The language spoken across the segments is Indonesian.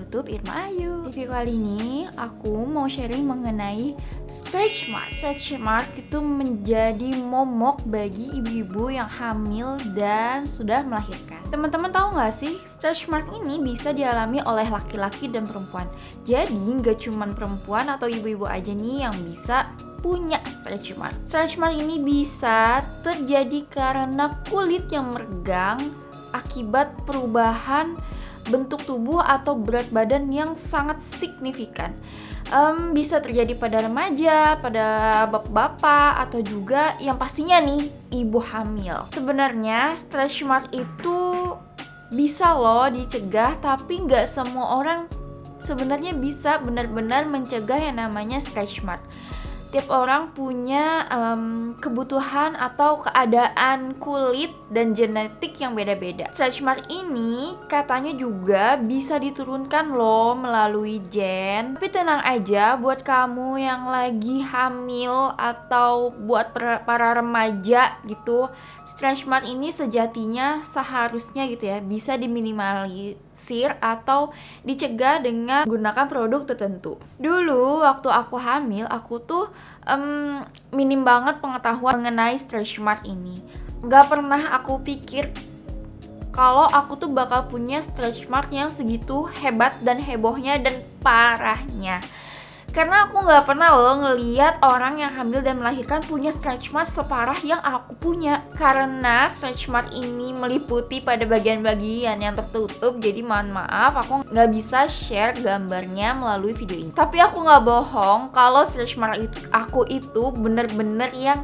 channel YouTube Irma Ayu. Di video kali ini aku mau sharing mengenai stretch mark. Stretch mark itu menjadi momok bagi ibu-ibu yang hamil dan sudah melahirkan. Teman-teman tahu nggak sih, stretch mark ini bisa dialami oleh laki-laki dan perempuan. Jadi nggak cuma perempuan atau ibu-ibu aja nih yang bisa punya stretch mark. Stretch mark ini bisa terjadi karena kulit yang meregang akibat perubahan bentuk tubuh atau berat badan yang sangat signifikan. Bisa terjadi pada remaja, pada bapak-bapak, atau juga yang pastinya nih ibu hamil. Sebenarnya stretch mark itu bisa loh dicegah, tapi nggak semua orang sebenarnya bisa benar-benar mencegah yang namanya stretch mark. Tiap orang punya kebutuhan atau keadaan kulit dan genetik yang beda-beda. Stretch mark ini katanya juga bisa diturunkan loh melalui gen. Tapi tenang aja buat kamu yang lagi hamil atau buat para remaja gitu, stretch mark ini sejatinya seharusnya gitu ya bisa diminimalisir atau dicegah dengan menggunakan produk tertentu. Dulu waktu aku hamil, aku tuh minim banget pengetahuan mengenai stretch mark ini. Gak pernah aku pikir kalau aku tuh bakal punya stretch mark yang segitu hebat dan hebohnya dan parahnya. Karena aku gak pernah loh ngeliat orang yang hamil dan melahirkan punya stretch mark separah yang aku punya. Karena stretch mark ini meliputi pada bagian-bagian yang tertutup, jadi mohon maaf aku gak bisa share gambarnya melalui video ini. Tapi aku gak bohong kalau stretch mark aku itu bener-bener yang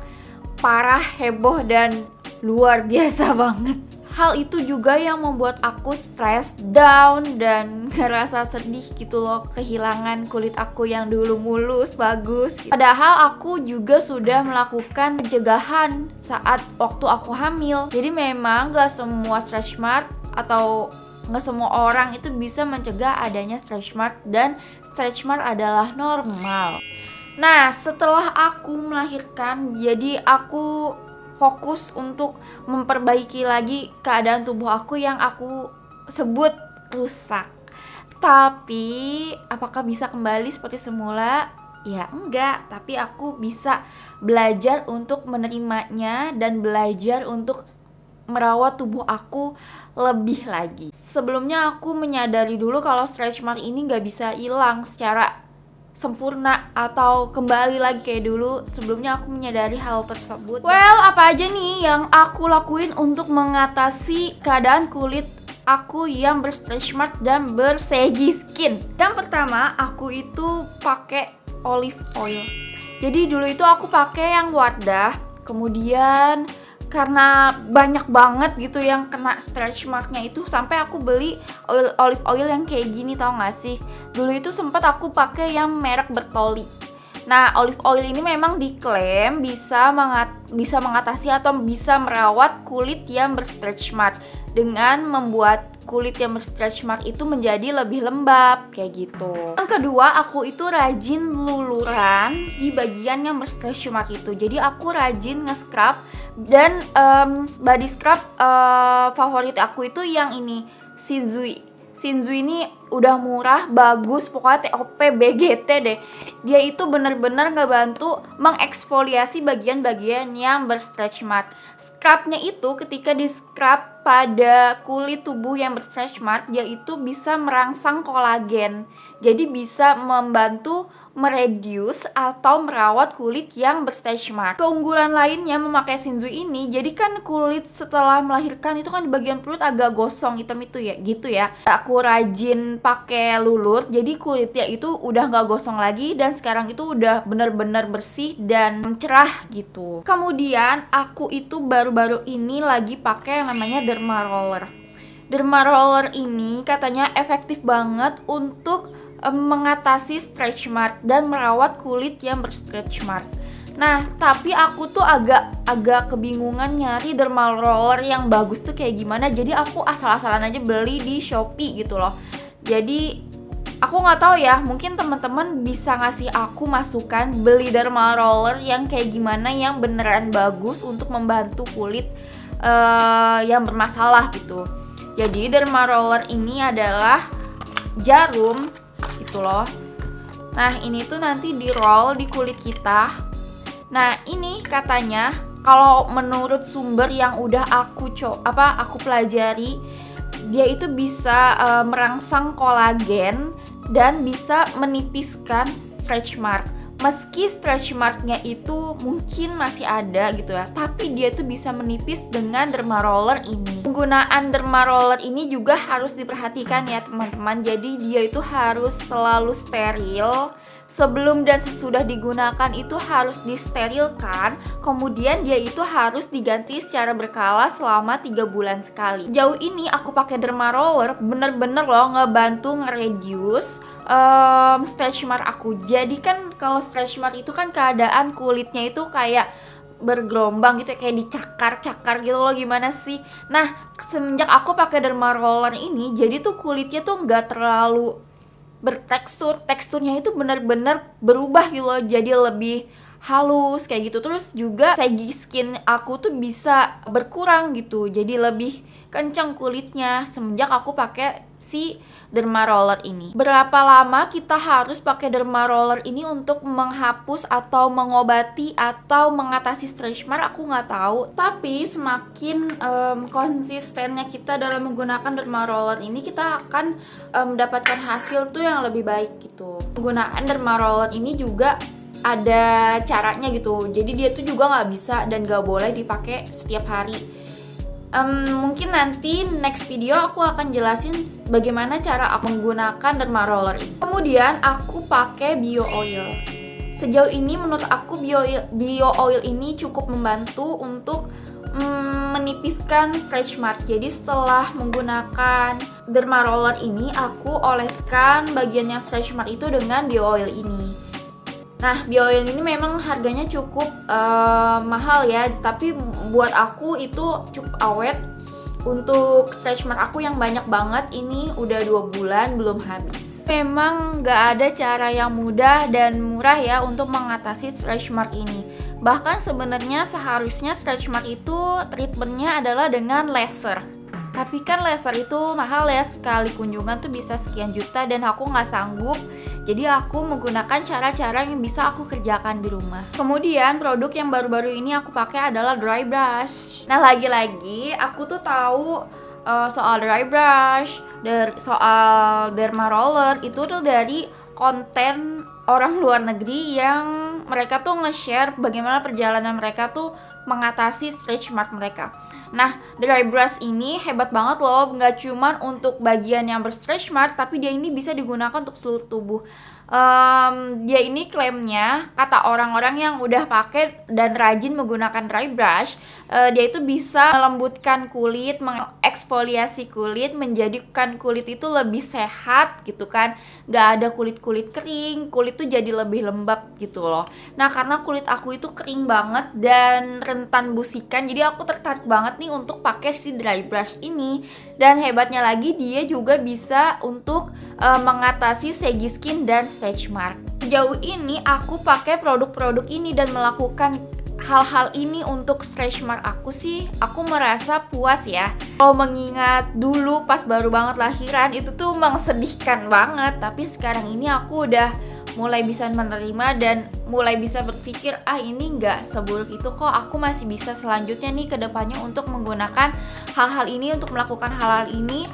parah, heboh, dan luar biasa banget. Hal itu juga yang membuat aku stres, down, dan ngerasa sedih gitu loh, kehilangan kulit aku yang dulu mulus, bagus gitu. Padahal aku juga sudah melakukan pencegahan saat waktu aku hamil. Jadi memang gak semua stretch mark atau gak semua orang itu bisa mencegah adanya stretch mark, dan stretch mark adalah normal. Nah, setelah aku melahirkan, jadi aku fokus untuk memperbaiki lagi keadaan tubuh aku yang aku sebut rusak. Tapi apakah bisa kembali seperti semula? Ya enggak, tapi aku bisa belajar untuk menerimanya dan belajar untuk merawat tubuh aku lebih lagi. Sebelumnya aku menyadari dulu kalau stretch mark ini gak bisa hilang secara sempurna atau kembali lagi kayak dulu. Sebelumnya aku menyadari hal tersebut. Well, apa aja nih yang aku lakuin untuk mengatasi keadaan kulit aku yang berstretch mark dan bersegi skin? Yang pertama, aku itu pakai olive oil. Jadi dulu itu aku pakai yang Wardah. Kemudian karena banyak banget gitu yang kena stretch marknya itu, sampai aku beli olive oil yang kayak gini, tau gak sih? Dulu itu sempat aku pakai yang merek Bertolli. Nah, olive oil ini memang diklaim bisa mengatasi atau bisa merawat kulit yang berstretch mark dengan membuat kulit yang berstretch mark itu menjadi lebih lembab kayak gitu. Yang kedua, aku itu rajin luluran di bagian yang berstretch mark itu. Jadi aku rajin nge-scrub, dan body scrub favorit aku itu yang ini, Shinzui ini udah murah, bagus, pokoknya TOP BGT deh. Dia itu bener-bener ngebantu mengeksfoliasi bagian-bagian yang berstretch mark. Scrubnya itu ketika di scrub pada kulit tubuh yang berstretch mark, dia itu bisa merangsang kolagen. Jadi bisa membantu mereduce atau merawat kulit yang berstretch mark. Keunggulan lainnya memakai Shinzui ini, jadi kan kulit setelah melahirkan itu kan di bagian perut agak gosong hitam itu ya, gitu ya. Aku rajin pakai lulur, jadi kulitnya itu udah gak gosong lagi, dan sekarang itu udah bener-bener bersih dan cerah gitu. Kemudian aku itu baru-baru ini lagi pakai yang namanya Derma Roller. Derma Roller ini katanya efektif banget untuk mengatasi stretch mark dan merawat kulit yang berstretch mark. Nah, tapi aku tuh agak kebingungan nyari derma roller yang bagus tuh kayak gimana. Jadi aku asal-asalan aja beli di Shopee gitu loh. Jadi aku nggak tahu ya, mungkin teman-teman bisa ngasih aku masukan beli derma roller yang kayak gimana yang beneran bagus untuk membantu kulit yang bermasalah gitu. Jadi derma roller ini adalah jarum gitu loh. Nah ini tuh nanti di roll di kulit kita. Nah ini katanya kalau menurut sumber yang udah aku pelajari, dia itu bisa merangsang kolagen dan bisa menipiskan stretch mark. Meski stretch marknya itu mungkin masih ada gitu ya, tapi dia tuh bisa menipis dengan derma roller ini. Penggunaan derma roller ini juga harus diperhatikan ya teman-teman. Jadi dia itu harus selalu steril. Sebelum dan sesudah digunakan itu harus disterilkan. Kemudian dia itu harus diganti secara berkala selama 3 bulan sekali. Jauh ini aku pakai derma roller bener-bener loh ngebantu nge-reduce stretch mark aku. Jadi kan kalau stretch mark itu kan keadaan kulitnya itu kayak bergelombang gitu, kayak dicakar-cakar gitu loh, gimana sih. Nah semenjak aku pakai derma roller ini, jadi tuh kulitnya tuh nggak terlalu teksturnya itu bener-bener berubah gitu loh, jadi lebih halus kayak gitu. Terus juga saggy skin aku tuh bisa berkurang gitu, jadi lebih kencang kulitnya semenjak aku pakai si derma roller ini. Berapa lama kita harus pakai derma roller ini untuk menghapus atau mengobati atau mengatasi stretch mark aku nggak tahu, tapi semakin konsistennya kita dalam menggunakan derma roller ini, kita akan mendapatkan hasil tuh yang lebih baik gitu. Penggunaan derma roller ini juga ada caranya gitu, jadi dia tuh juga nggak bisa dan nggak boleh dipakai setiap hari. Mungkin nanti next video aku akan jelasin bagaimana cara aku menggunakan derma roller ini. Kemudian aku pakai bio oil. Sejauh ini menurut aku bio oil ini cukup membantu untuk menipiskan stretch mark. Jadi setelah menggunakan derma roller ini, aku oleskan bagian yang stretch mark itu dengan bio oil ini. Nah, bio oil ini memang harganya cukup mahal ya, tapi buat aku itu cukup awet. Untuk stretch mark aku yang banyak banget ini udah 2 bulan belum habis. Memang gak ada cara yang mudah dan murah ya untuk mengatasi stretch mark ini. Bahkan sebenarnya seharusnya stretch mark itu treatmentnya adalah dengan laser. Tapi kan laser itu mahal ya, sekali kunjungan tuh bisa sekian juta dan aku nggak sanggup. Jadi aku menggunakan cara-cara yang bisa aku kerjakan di rumah. Kemudian produk yang baru-baru ini aku pakai adalah dry brush. Nah lagi-lagi aku tuh tahu soal dry brush, soal derma roller itu tuh dari konten orang luar negeri yang mereka tuh nge-share bagaimana perjalanan mereka tuh mengatasi stretch mark mereka. Nah, dry brush ini hebat banget loh, nggak cuman untuk bagian yang berstretch mark, tapi dia ini bisa digunakan untuk seluruh tubuh. Dia ini klaimnya, kata orang-orang yang udah pakai dan rajin menggunakan dry brush, dia itu bisa melembutkan kulit, mengeksfoliasi kulit, menjadikan kulit itu lebih sehat gitu kan. Nggak ada kulit-kulit kering, kulit tuh jadi lebih lembab gitu loh. Nah, karena kulit aku itu kering banget dan rentan busikan, jadi aku tertarik banget nih untuk pakai si dry brush ini. Dan hebatnya lagi dia juga bisa untuk mengatasi saggy skin dan stretch mark. Sejauh ini aku pakai produk-produk ini dan melakukan hal-hal ini untuk stretch mark aku sih, aku merasa puas ya. Kalau mengingat dulu pas baru banget lahiran itu tuh mengsedihkan banget, tapi sekarang ini aku udah mulai bisa menerima dan mulai bisa berpikir ini nggak seburuk itu kok, aku masih bisa selanjutnya nih ke depannya untuk menggunakan hal-hal ini, untuk melakukan hal-hal ini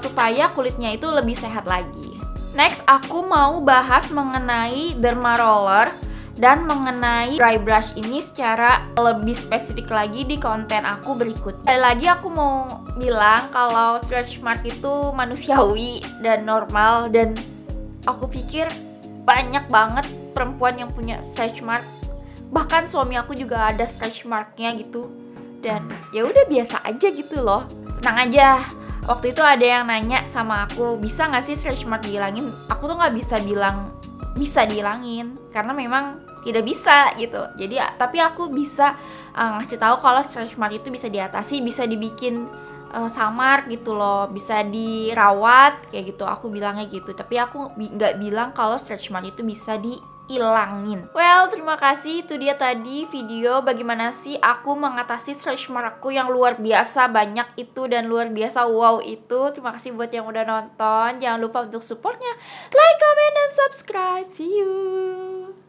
supaya kulitnya itu lebih sehat lagi. Next aku mau bahas mengenai derma roller dan mengenai dry brush ini secara lebih spesifik lagi di konten aku berikutnya. Sekali lagi aku mau bilang kalau stretch mark itu manusiawi dan normal, dan aku pikir banyak banget perempuan yang punya stretch mark. Bahkan suami aku juga ada stretch marknya gitu. Dan ya udah biasa aja gitu loh. Tenang aja. Waktu itu ada yang nanya sama aku, bisa nggak sih stretch mark dihilangin? Aku tuh nggak bisa bilang bisa dihilangin karena memang tidak bisa gitu. Jadi tapi aku bisa ngasih tahu kalau stretch mark itu bisa diatasi, bisa dibikin samar gitu loh, bisa dirawat kayak gitu. Aku bilangnya gitu, tapi aku nggak bilang kalau stretch mark itu bisa ilangin. Well, terima kasih, itu dia tadi video bagaimana sih aku mengatasi stretch mark aku yang luar biasa banyak itu dan luar biasa wow itu. Terima kasih buat yang udah nonton, jangan lupa untuk supportnya, like, comment, dan subscribe. See you.